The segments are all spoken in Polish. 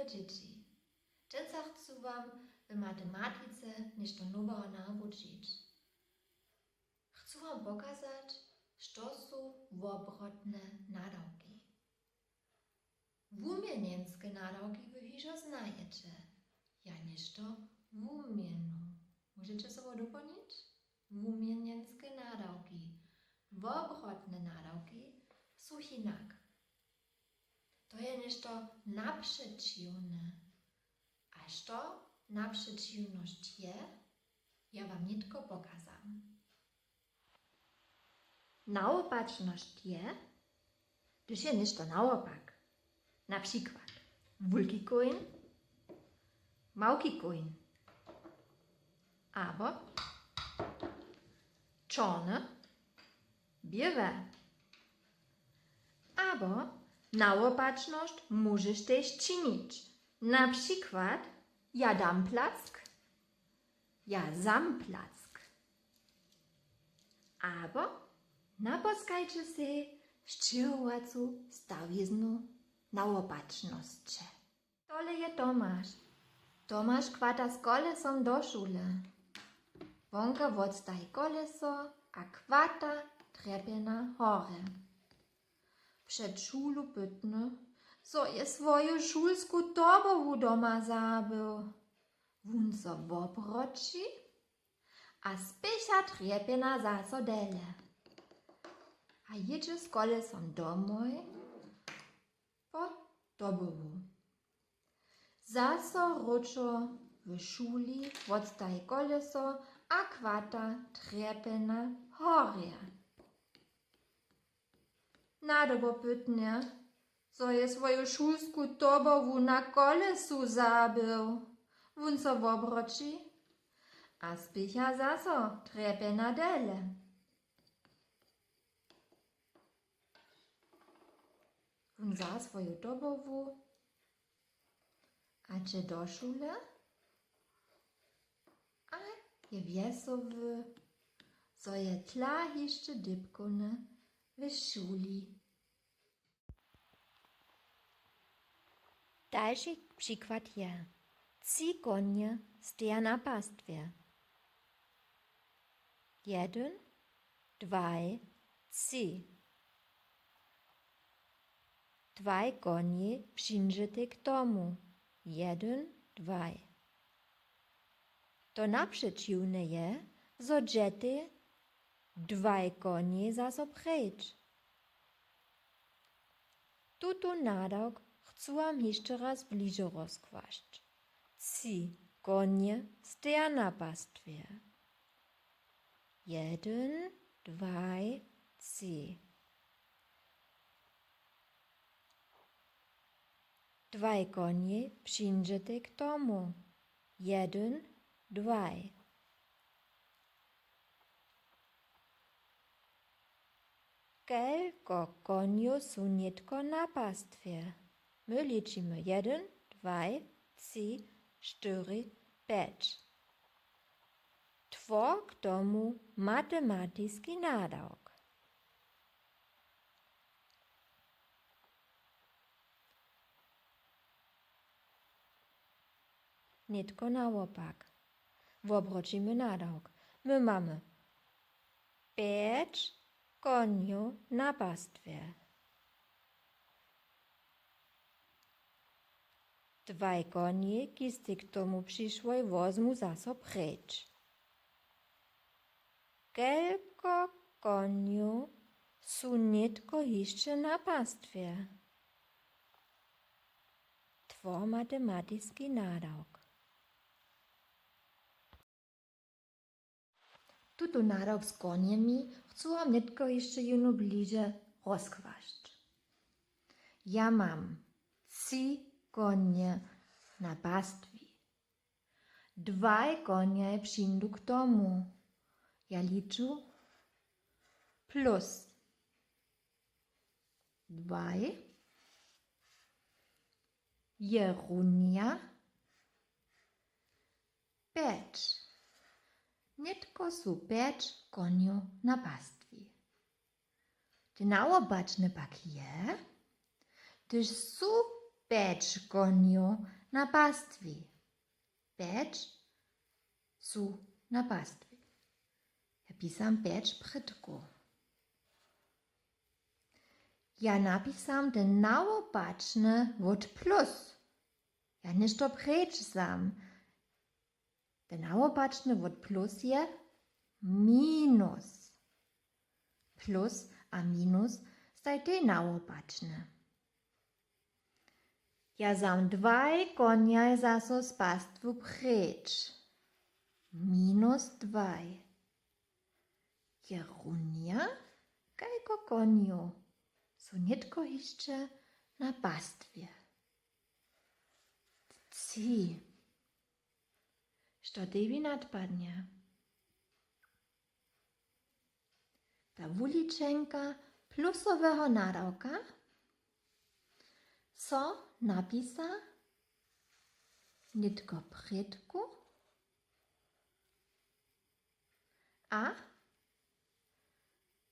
małe dzieci. Dżęca chcę wam w matematyce nešto nowego nauczyć. Chcę wam pokazać, co są wobrotne nadawki. Wumienienskie nadawki wy hižo znajecie. Ja nešto wumienu. Możecie sobie dopełnić? Wumienienskie nadawki. Wobrotne nadawki są inak. To je nešto naprzeciwne. A co naprzeciwność je, ja wam nitko pokazam. Naopatrzność je, gdyż je nešto naopak. Na przykład wielki koń, małki koń. Albo czarny, białe. Albo naopatrzność możesz też czynić. Na przykład ja dam plack, ja sam plack. Albo naposkajcie się szczerowacą stawizną naopatrzność. Tole je Tomasz. Tomasz kwata z kolesom do szule. Wonka wodstaje koleso, a kwata trepie na hore. Przed szulu pytny, so je swoju szulsku tobowu doma zabył. Wun so wobroci, a spycha trepie na zasodele. A jedzie z kolesom domoj po tobowu. Zaso ruczo w szuli wodstaje koleso, a kwata trepie na hore. Nadobo pytnie, so je swoju szulsku tobowu na kolesu zabył. Wun so wobroci, a spycha zaso trepie na dele. Wun za swoju tobowu, a cze do szule, a je wiesowy, so je tla jeszcze dybkone w szuli. Dalszy przykład je. 3 konie stoją na pastwie. 1, 2, 3. 2 konie przyjrzyte k domu. 1, 2. To naprzeciwne je, so dżety 2 konie zaso precz. Tutu nadawk chcę wam jeszcze raz bliżej rozkłaść. 3 konie stoją na pastwie. 1, 2, 3. 2 konie przyjrzyte k domu. 1, 2. Kelko konio są nitko na pastwie? My liczymy 1, 2, 3, 4, 5. Two k tomu matematyjski nadawk. Nitko naopak. Wobročimy nadawk. My mamy 5 konio na pastwie. 2 konie, kisty k tomu przyszłoj, wozmu zaso precz. Kelko konio są nitko jeszcze na pastwie? 2 matematyjski nadawk. Tuto nadawk z koniemi chcę wam nitko jeszcze jedno bliżej rozkłaść. Ja mam 3 konie na pastwie. 2 konie przyjdą k domu. Ja liczę plus 2 je równia 5. Nitko są 5 konio na pastwie. Te naobaczne pak je, gdyż są 5 koniów na pastwie. 5 są na pastwie. Ja pisam 5 przodków. Ja napisam ten nałopaczny wód plus. Ja niż to precz sam. Ten nałopaczny wód plus je minus. Plus a minus staj te nałopaczne. Ja sam 2 konia zaso z pastwu precz. Minus 2. Jerunia, kajko koniu, so nitko jeszcze na pastwie. Ci. Što tebi nadpadnie? Ta wuliczenka plusowego nadawka so napisa nitko predku a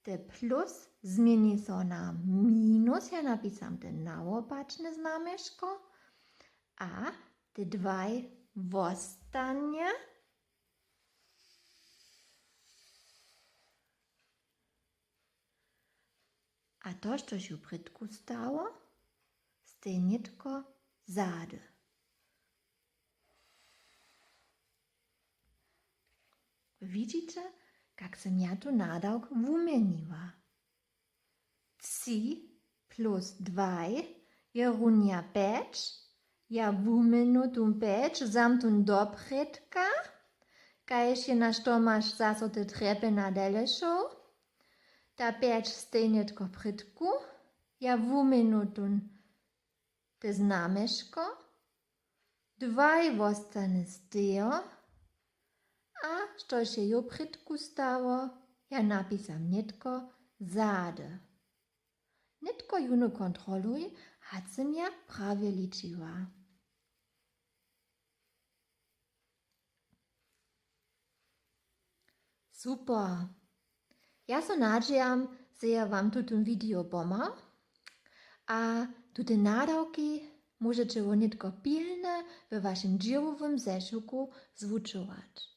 te plus zmieni so na minus. Ja napisam te nałopaczne znamieżko, a te 2 wostanie. A to, co się predku stało, stej nitko zady. Widzicie, jak sam ja tu nadałk wumieniła. 3 plus 2 je równia 5. Ja wumenu tu 5 sam tu do predka. Kaj się na što masz zaso te trepy na dele show. Ta 5 stej nitko predku. Ja wumenu tu te znamieżko. 2 wostane stejo. A što się jo predku stało, ja napisam nitko zade. Nitko juno kontroluj, hat sam ja prawie liczyła. Super. Ja so nadziejam, że ja wam tutun video pomał, a tute nadawki możecie wo nitko pilne w waszym dziełowym zeszyku zwuczować.